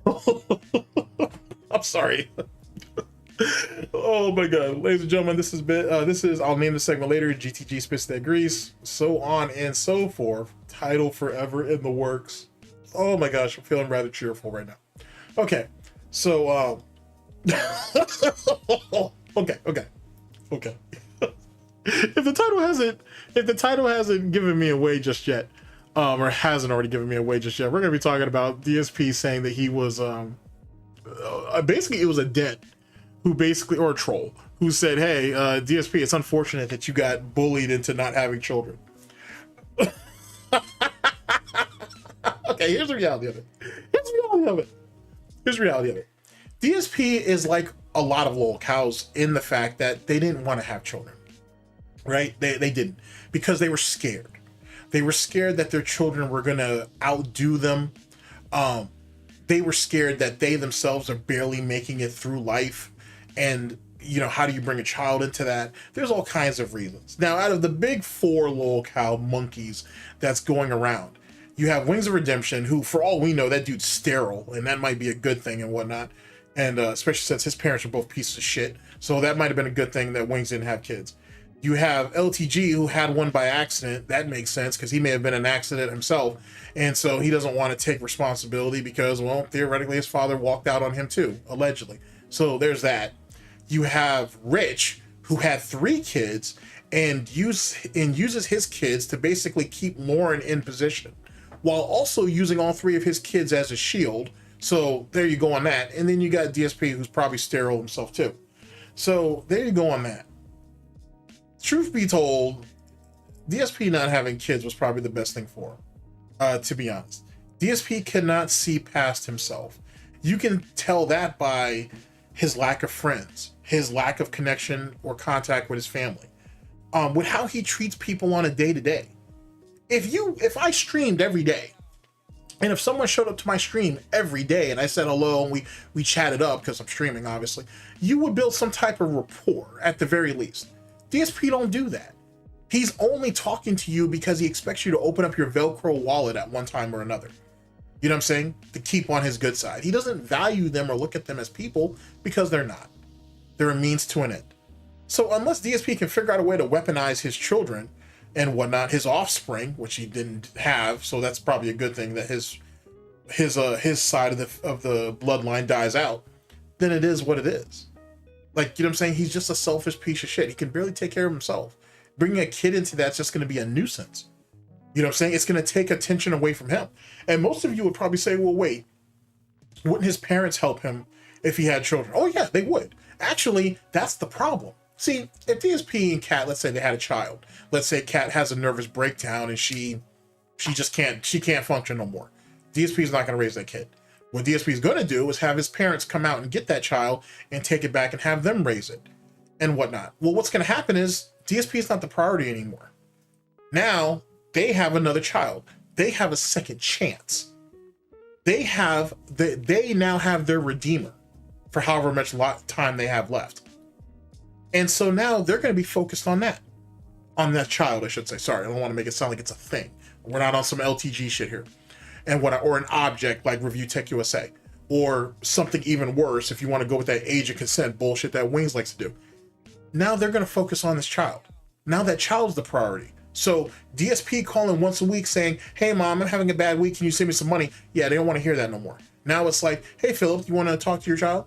I'm sorry. Oh my god, ladies and gentlemen, this is I'll name the segment later, GTG spits that grease, so on and so forth. Title forever in the works. Oh my gosh, I'm feeling rather cheerful right now. Okay, so okay. If the title hasn't given me away just yet, or hasn't already given me away just yet, we're gonna be talking about DSP saying that he was basically it was a debt who basically, or a troll who said, hey, DSP, it's unfortunate that you got bullied into not having children. Okay, here's the reality of it. Here's the reality of it. DSP is like a lot of lolcows in the fact that they didn't want to have children, right? They didn't, because they were scared. They were scared that their children were gonna outdo them. They were scared that they themselves are barely making it through life. And, you know, how do you bring a child into that? There's all kinds of reasons. Now, out of the big four lolcow monkeys that's going around, you have Wings of Redemption, who, for all we know, that dude's sterile, and that might be a good thing and whatnot. And especially since his parents are both pieces of shit. So that might have been a good thing that Wings didn't have kids. You have LTG, who had one by accident. That makes sense, because he may have been an accident himself. And so he doesn't want to take responsibility because, well, theoretically, his father walked out on him too, allegedly. So there's that. You have Rich, who had 3 kids and uses his kids to basically keep Lauren in position, while also using all 3 of his kids as a shield. So there you go on that. And then you got DSP, who's probably sterile himself too. So there you go on that. Truth be told, DSP not having kids was probably the best thing for him, to be honest. DSP cannot see past himself. You can tell that by his lack of friends, his lack of connection or contact with his family, with how he treats people on a day-to-day. If I streamed every day, and if someone showed up to my stream every day and I said hello and we chatted up, because I'm streaming obviously, you would build some type of rapport at the very least. DSP don't do that. He's only talking to you because he expects you to open up your Velcro wallet at one time or another. You know what I'm saying? To keep on his good side. He doesn't value them or look at them as people, because they're not. They're a means to an end. So unless DSP can figure out a way to weaponize his children and whatnot, his offspring, which he didn't have, so that's probably a good thing that his side of the bloodline dies out, then it is what it is. Like, you know what I'm saying? He's just a selfish piece of shit. He can barely take care of himself. Bringing a kid into that's just going to be a nuisance. You know what I'm saying? It's going to take attention away from him. And most of you would probably say, well, wait, wouldn't his parents help him if he had children? Oh yeah, they would. Actually, that's the problem. See, if DSP and Khet, let's say they had a child. Let's say Khet has a nervous breakdown and she can't function no more. DSP is not going to raise that kid. What DSP is going to do is have his parents come out and get that child and take it back and have them raise it and whatnot. Well, what's going to happen is DSP is not the priority anymore. Now they have another child. They have a second chance. They now have their redeemer for however much time they have left. And so now they're going to be focused on that child, I should say. Sorry, I don't want to make it sound like it's a thing. We're not on some LTG shit here. And or an object like Review Tech USA, or something even worse if you want to go with that age of consent bullshit that Wings likes to do. Now they're going to focus on this child. Now that child's the priority. So DSP calling once a week saying, hey mom, I'm having a bad week, can you send me some money? Yeah, they don't want to hear that no more. Now it's like, hey Philip, you want to talk to your child?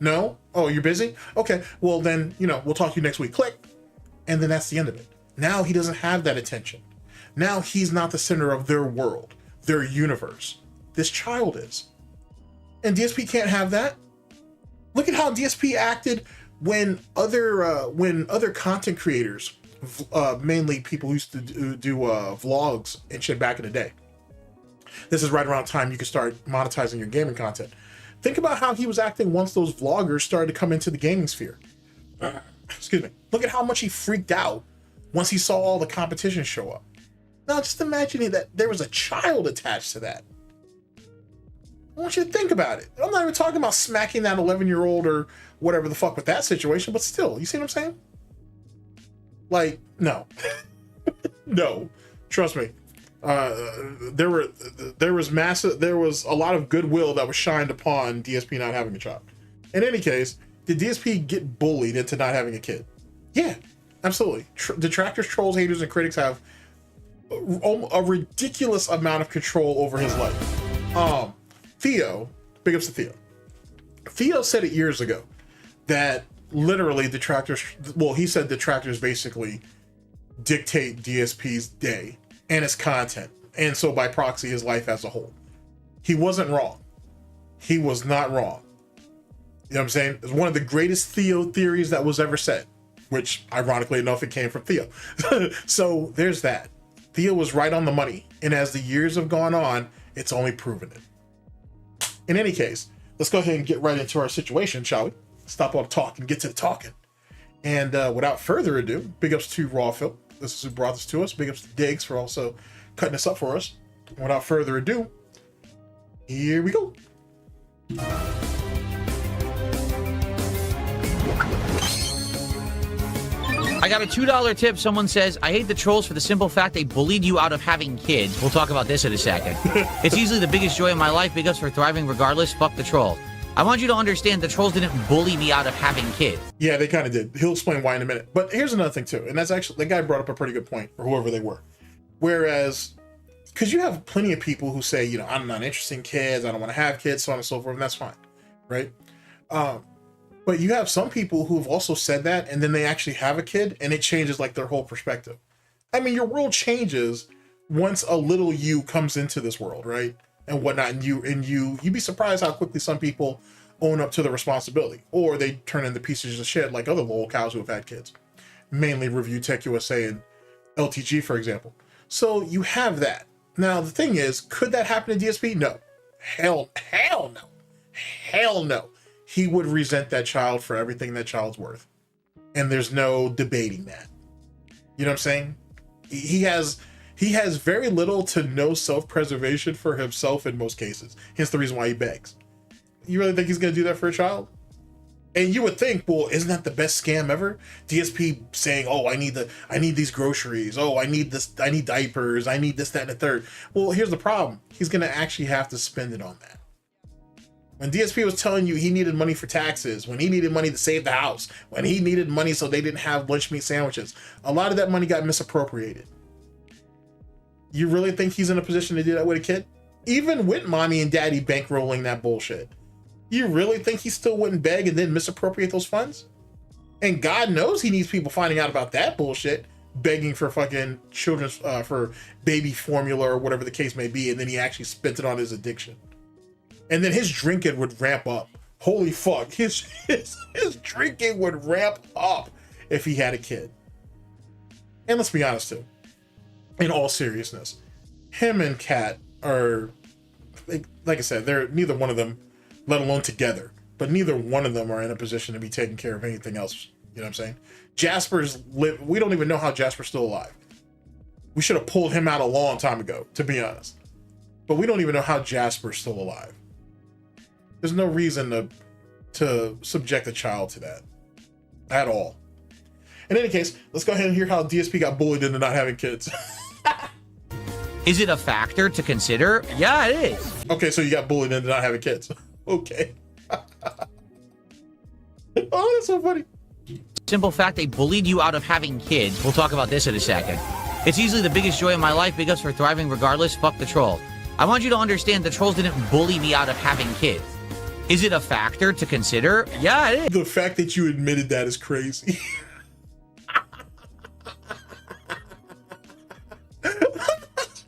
No? Oh, you're busy? Okay, well then, we'll talk to you next week. Click. And then that's the end of it. Now he doesn't have that attention. Now he's not the center of their world, their universe. This child is. And DSP can't have that. Look at how DSP acted when other content creators, mainly people who used to do vlogs and shit back in the day. This is right around the time you can start monetizing your gaming content. Think about how he was acting once those vloggers started to come into the gaming sphere. Excuse me. Look at how much he freaked out once he saw all the competition show up. Now, just imagining that there was a child attached to that. I want you to think about it. I'm not even talking about smacking that 11-year-old or whatever the fuck with that situation, but still, you see what I'm saying? Like, no. No. Trust me. there was a lot of goodwill that was shined upon DSP not having a child. In any case, did DSP get bullied into not having a kid? Yeah, absolutely. Detractors, trolls, haters, and critics have a ridiculous amount of control over his life. Theo, big ups to Theo. Theo said it years ago that literally detractors, well, he said detractors basically dictate DSP's day and his content, and so by proxy his life as a whole. He wasn't wrong. He was not wrong. You know what I'm saying? It's one of the greatest Theo theories that was ever said, which ironically enough it came from Theo. So there's that. Theo was right on the money, and as the years have gone on, it's only proven it. In any case, let's go ahead and get right into our situation, shall we? Stop all the talk and get to the talking. And without further ado, big ups to Rawfield. This is who brought this to us. Big ups to Diggs for also cutting this up for us. Without further ado, here we go. I got a $2 tip. Someone says, I hate the trolls for the simple fact they bullied you out of having kids. We'll talk about this in a second. It's easily the biggest joy of my life. Big ups for thriving regardless. Fuck the troll. I want you to understand the trolls didn't bully me out of having kids. Yeah, they kind of did. He'll explain why in a minute. But here's another thing too, and that's actually, the guy brought up a pretty good point, or whoever they were. Whereas, because you have plenty of people who say, you know, I'm not interested in kids, I don't want to have kids, so on and so forth, and that's fine, right? But you have some people who have also said that, and then they actually have a kid, and it changes like their whole perspective. I mean, your world changes once a little you comes into this world, right? And whatnot, and you'd be surprised how quickly some people own up to the responsibility, or they turn into pieces of shit like other lolcows who have had kids, mainly Review Tech USA and LTG, for example. So you have that. Now the thing is, could that happen to DSP? No, hell no, hell no. He would resent that child for everything that child's worth, and there's no debating that. You know what I'm saying? He has very little to no self-preservation for himself in most cases. Hence the reason why he begs. You really think he's going to do that for a child? And you would think, well, isn't that the best scam ever? DSP saying, oh, I need these groceries. Oh, I need this. I need diapers. I need this, that, and the third. Well, here's the problem. He's going to actually have to spend it on that. When DSP was telling you he needed money for taxes, when he needed money to save the house, when he needed money so they didn't have lunch meat sandwiches, a lot of that money got misappropriated. You really think he's in a position to do that with a kid? Even with mommy and daddy bankrolling that bullshit. You really think he still wouldn't beg and then misappropriate those funds? And God knows he needs people finding out about that bullshit, begging for fucking children's, for baby formula or whatever the case may be, and then he actually spent it on his addiction. And then his drinking would ramp up. Holy fuck, his drinking would ramp up if he had a kid. And let's be honest too, in all seriousness, him and Khet are, like I said, they're neither one of them, let alone together, but neither one of them are in a position to be taking care of anything else. You know what I'm saying? Jasper's we don't even know how Jasper's still alive. We should have pulled him out a long time ago, to be honest. But we don't even know how Jasper's still alive. There's no reason to subject a child to that at all. In any case, let's go ahead and hear how DSP got bullied into not having kids. Is it a factor to consider? Yeah, it is. Okay, so you got bullied into not having kids. Okay. Oh, that's so funny. Simple fact they bullied you out of having kids. We'll talk about this in a second. It's easily the biggest joy of my life. Big ups for thriving regardless. Fuck the troll. I want you to understand the trolls didn't bully me out of having kids. Is it a factor to consider? Yeah, it is. The fact that you admitted that is crazy.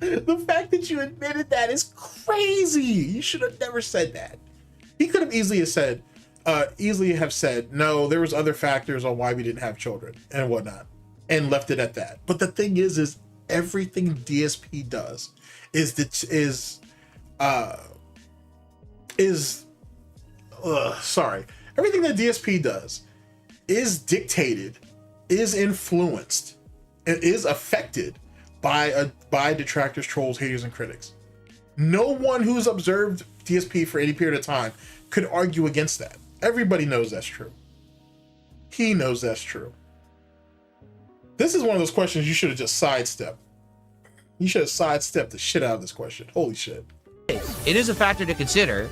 The fact that you admitted that is crazy. You should have never said that. He could have easily have said, no, there was other factors on why we didn't have children and whatnot, and left it at that. But the thing is everything DSP does everything that DSP does is dictated, is influenced, and is affected by detractors, trolls, haters, and critics. No one who's observed DSP for any period of time could argue against that. Everybody knows that's true. He knows that's true. This is one of those questions you should have just sidestepped. You should have sidestepped the shit out of this question. Holy shit. It is a factor to consider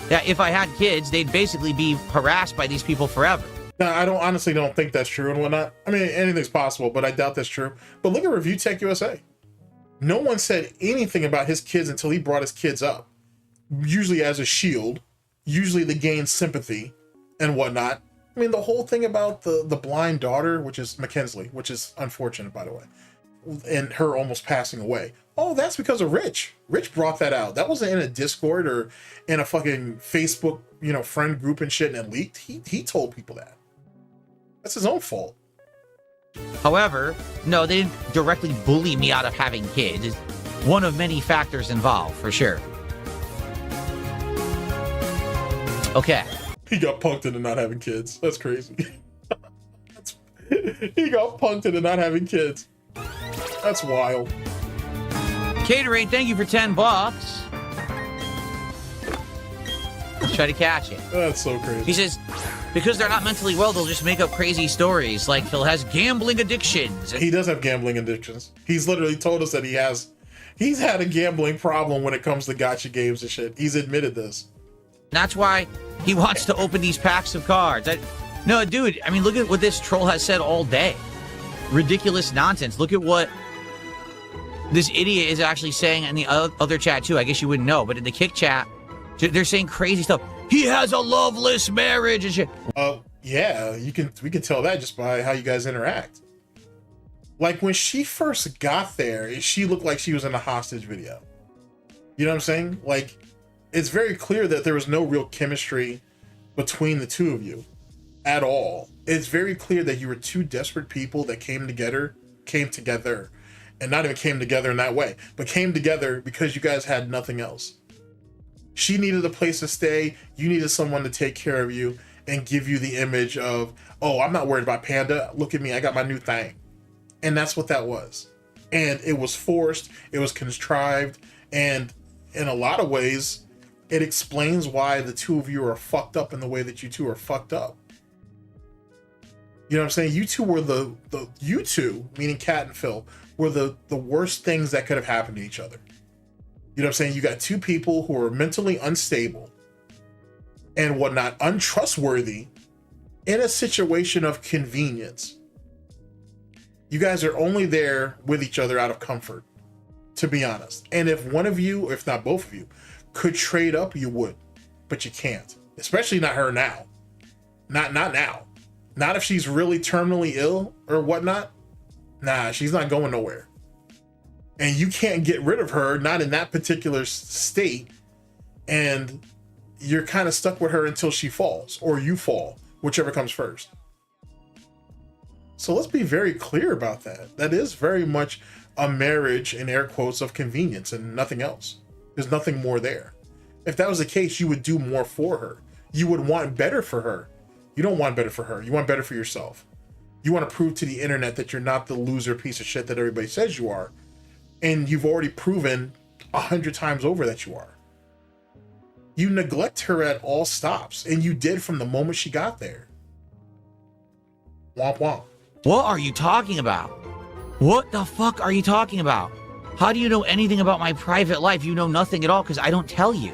that if I had kids, they'd basically be harassed by these people forever. Now, I honestly don't think that's true and whatnot. I mean, anything's possible, but I doubt that's true. But look at Review Tech USA. No one said anything about his kids until he brought his kids up. Usually as a shield, usually to gain sympathy and whatnot. I mean, the whole thing about the blind daughter, which is Mackenzie, which is unfortunate, by the way, and her almost passing away. Oh, that's because of Rich. Rich brought that out. That wasn't in a Discord or in a fucking Facebook, you know, friend group and shit and it leaked. He told people that. That's his own fault. However, no, they didn't directly bully me out of having kids. It's one of many factors involved, for sure. Okay. He got punked into not having kids. That's crazy. He got punked into not having kids. That's wild. Catering, thank you for $10. Let's try to catch it. That's so crazy. He says, because they're not mentally well, they'll just make up crazy stories. Like Phil has gambling addictions. He does have gambling addictions. He's literally told us that he's had a gambling problem when it comes to gacha games and shit. He's admitted this. That's why he wants to open these packs of cards. No, dude, I mean, look at what this troll has said all day. Ridiculous nonsense. Look at what this idiot is actually saying in the other chat, too. I guess you wouldn't know, but in the Kick chat, they're saying crazy stuff. He has a loveless marriage and shit. Yeah, we can tell that just by how you guys interact. Like, when she first got there, she looked like she was in a hostage video. You know what I'm saying? Like, it's very clear that there was no real chemistry between the two of you at all. It's very clear that you were two desperate people that came together, and not even came together in that way, but came together because you guys had nothing else. She needed a place to stay. You needed someone to take care of you and give you the image of, oh, I'm not worried about Panda. Look at me. I got my new thing. And that's what that was. And it was forced. It was contrived. And in a lot of ways, it explains why the two of you are fucked up in the way that you two are fucked up. You know what I'm saying? You two were you two, meaning Kat and Phil, were the worst things that could have happened to each other. You know what I'm saying? You got two people who are mentally unstable and whatnot, untrustworthy in a situation of convenience. You guys are only there with each other out of comfort, to be honest. And if one of you, if not both of you, could trade up, you would, but you can't. Especially not her now. Not now. Not if she's really terminally ill or whatnot. Nah, she's not going nowhere. And you can't get rid of her, not in that particular state. And you're kind of stuck with her until she falls, or you fall, whichever comes first. So let's be very clear about that. That is very much a marriage, in air quotes, of convenience and nothing else. There's nothing more there. If that was the case, you would do more for her. You would want better for her. You don't want better for her. You want better for yourself. You want to prove to the internet that you're not the loser piece of shit that everybody says you are. And you've already proven 100 times over that you are. You neglect her at all stops. And you did from the moment she got there. Womp womp. What are you talking about? What the fuck are you talking about? How do you know anything about my private life? You know nothing at all because I don't tell you.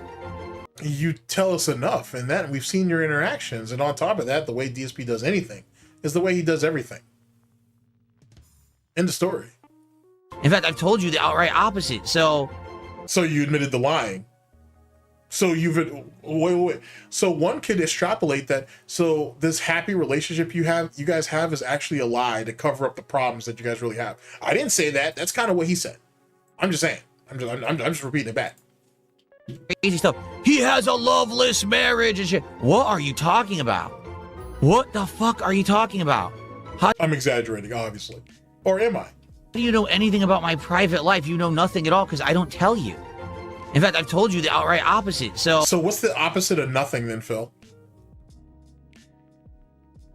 You tell us enough, and that we've seen your interactions. And on top of that, the way DSP does anything is the way he does everything. End of story. In fact, I've told you the outright opposite. So you admitted the lying. So wait. So one could extrapolate that. So this happy relationship you guys have is actually a lie to cover up the problems that you guys really have. I didn't say that. That's kind of what he said. I'm just saying. I'm just repeating it back. Crazy stuff. He has a loveless marriage and shit. What are you talking about? What the fuck are you talking about? I'm exaggerating, obviously. Or am I? How do you know anything about my private life? You know nothing at all because I don't tell you. In fact, I've told you the outright opposite. So what's the opposite of nothing then, Phil?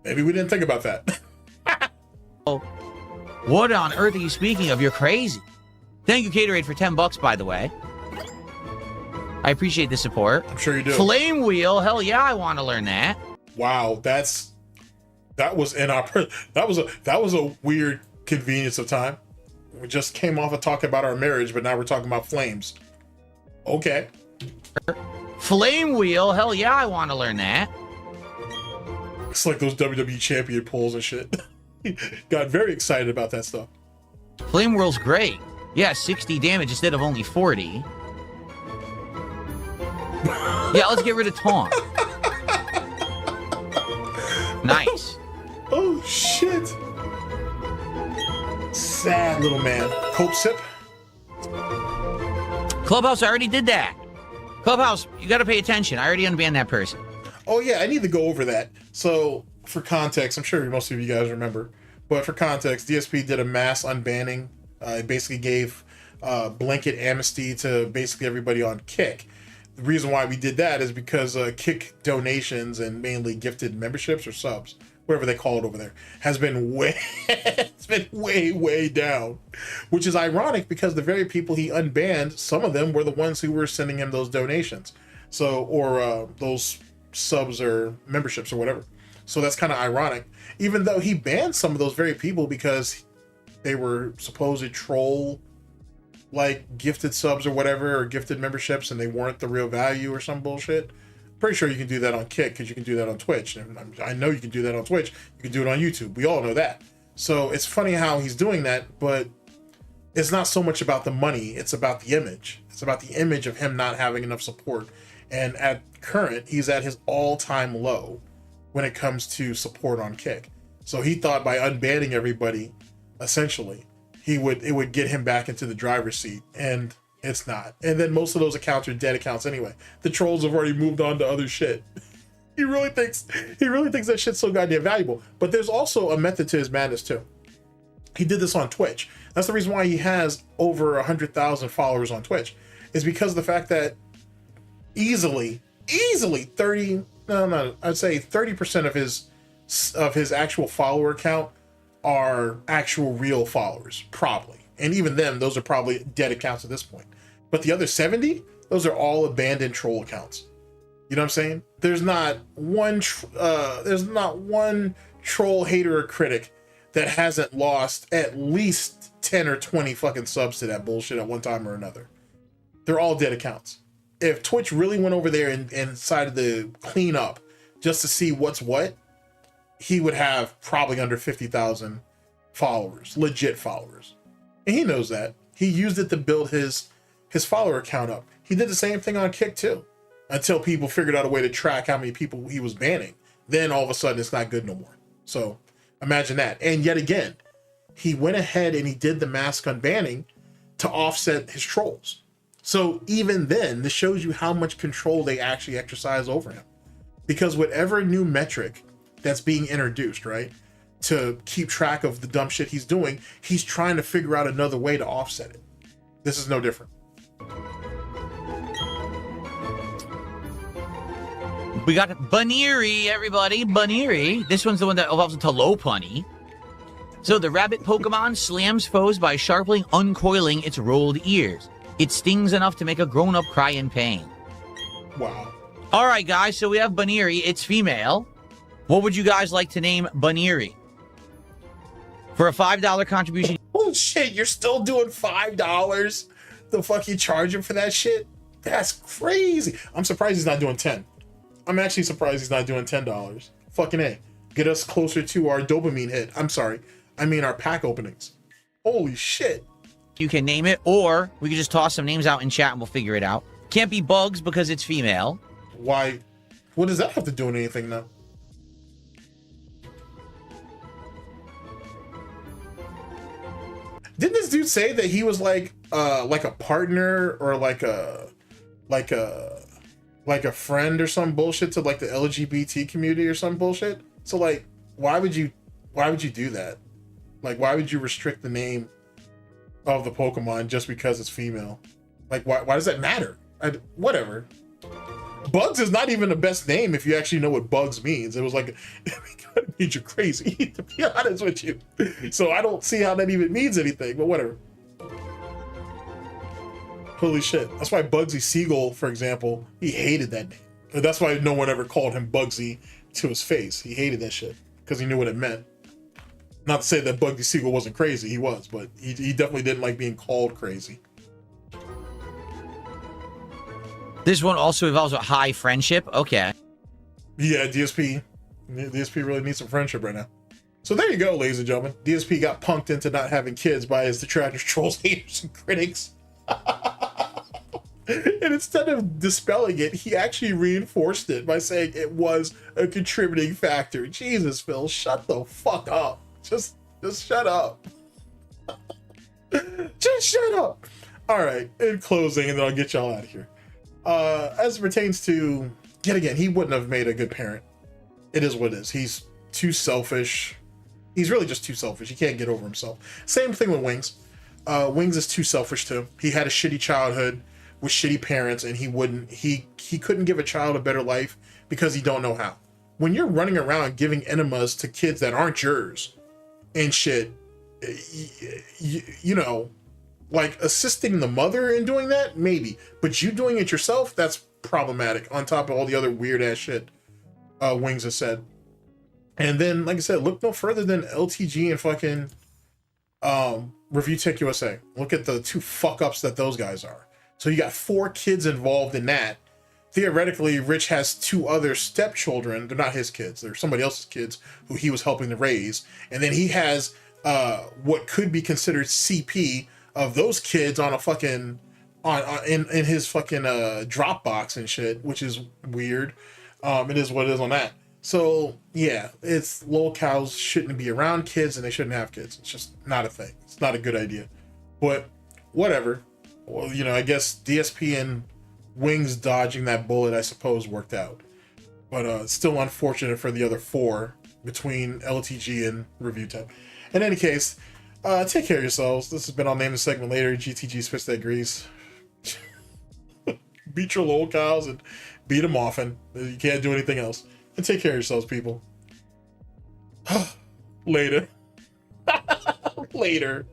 Maybe we didn't think about that. What on earth are you speaking of? You're crazy. Thank you, Caterade, for $10, by the way. I appreciate the support. I'm sure you do. Flame wheel, hell yeah, I want to learn that. Wow, that was a weird convenience of time. We just came off of talking about our marriage, but now we're talking about flames. Okay. Flame wheel? Hell yeah, I want to learn that. It's like those WWE champion pulls and shit. Got very excited about that stuff. Flame wheel's great. Yeah, 60 damage instead of only 40. Yeah, let's get rid of taunt. Nice. Oh shit. Sad little man. Cope sip. Clubhouse, I already did that. Clubhouse, you got to pay attention. I already unbanned that person. Oh yeah, I need to go over that. So for context, I'm sure most of you guys remember, but for context, DSP did a mass unbanning. It basically gave blanket amnesty to basically everybody on Kick. The reason why we did that is because Kick donations and mainly gifted memberships or subs, whatever they call it over there, has been way down, which is ironic because the very people he unbanned, some of them were the ones who were sending him those donations, so or those subs or memberships or whatever. So that's kind of ironic, even though he banned some of those very people because they were supposed troll like gifted subs or whatever, or gifted memberships, and they weren't the real value or some bullshit. Pretty sure you can do that on Kick because you can do that on Twitch. And I know you can do that on Twitch. You can do it on YouTube. We all know that. So it's funny how he's doing that, but it's not so much about the money. It's about the image. It's about the image of him not having enough support. And at current, he's at his all-time low when it comes to support on Kick. So he thought by unbanning everybody, essentially, it would get him back into the driver's seat, and it's not. And then most of those accounts are dead accounts anyway. The trolls have already moved on to other shit. He really thinks that shit's so goddamn valuable. But there's also a method to his madness too. He did this on Twitch. That's the reason why he has over 100,000 followers on Twitch, is because of the fact that easily 30, no, I'd say 30% of his actual follower count are actual real followers, probably. And even them, those are probably dead accounts at this point. But the other 70, those are all abandoned troll accounts. You know what I'm saying? There's not one troll hater or critic that hasn't lost at least 10 or 20 fucking subs to that bullshit at one time or another. They're all dead accounts. If Twitch really went over there and decided to clean up just to see what's what, he would have probably under 50,000 followers, legit followers. And he knows that. He used it to build his follower count up. He did the same thing on Kick too, until people figured out a way to track how many people he was banning. Then all of a sudden it's not good no more. So imagine that. And yet again, he went ahead and he did the mask unbanning to offset his trolls. So even then, this shows you how much control they actually exercise over him. Because whatever new metric that's being introduced, right, to keep track of the dumb shit he's doing, he's trying to figure out another way to offset it. This is no different. We got Buneary, everybody. Buneary. This one's the one that evolves into Lopunny. So the rabbit Pokemon slams foes by sharply uncoiling its rolled ears. It stings enough to make a grown-up cry in pain. Wow. All right, guys. So we have Buneary. It's female. What would you guys like to name Buneary? For a $5 contribution. Oh shit, you're still doing $5? The fuck you charge him for that shit? That's crazy. I'm surprised he's not doing 10. I'm actually surprised he's not doing $10. Fucking A. Get us closer to our dopamine hit. I'm sorry. I mean our pack openings. Holy shit. You can name it, or we can just toss some names out in chat and we'll figure it out. Can't be Bugs because it's female. Why? What does that have to do with anything now? Didn't this dude say that he was like a partner or like a friend or some bullshit to like the LGBT community or some bullshit? So like, why would you do that? Like, why would you restrict the name of the Pokemon just because it's female? Like, why does that matter? Whatever. Bugs is not even the best name if you actually know what Bugs means. It was like, it means you're crazy, to be honest with you. So I don't see how that even means anything, but whatever. Holy shit. That's why Bugsy Siegel, for example, he hated that name. That's why no one ever called him Bugsy to his face. He hated that shit because he knew what it meant. Not to say that Bugsy Siegel wasn't crazy, he was, but he definitely didn't like being called crazy. This one also involves a high friendship. Okay. Yeah, DSP really needs some friendship right now. So there you go, ladies and gentlemen. DSP got punked into not having kids by his detractors, trolls, haters, and critics. And instead of dispelling it, he actually reinforced it by saying it was a contributing factor. Jesus, Phil, shut the fuck up. Just shut up. Just shut up. All right, in closing, and then I'll get y'all out of here. As it pertains to, yet again, he wouldn't have made a good parent. It is what it is. He's too selfish. He's really just too selfish. He can't get over himself. Same thing with Wings. Wings is too selfish too. He had a shitty childhood with shitty parents, and he couldn't give a child a better life because he don't know how. When you're running around giving enemas to kids that aren't yours and shit, you know, like assisting the mother in doing that, maybe, but you doing it yourself, that's problematic on top of all the other weird ass shit Wings has said. And then, like I said, look no further than LTG and fucking Review Tech USA. Look at the two fuck ups that those guys are. So you got 4 kids involved in that. Theoretically, Rich has 2 other stepchildren. They're not his kids. They're somebody else's kids who he was helping to raise. And then he has what could be considered CP of those kids on a fucking in his fucking Dropbox and shit, which is weird. It is what it is on that. So yeah, it's lolcows shouldn't be around kids and they shouldn't have kids. It's just not a thing. It's not a good idea. But whatever. Well, you know, I guess DSP and Wings dodging that bullet, I suppose, worked out. But still unfortunate for the other 4 between LTG and Review Tech. In any case, take care of yourselves. This has been on Name the Segment Later. GTG Spits That Grease. Beat your lolcows and beat them often. You can't do anything else. And take care of yourselves, people. Later. Later.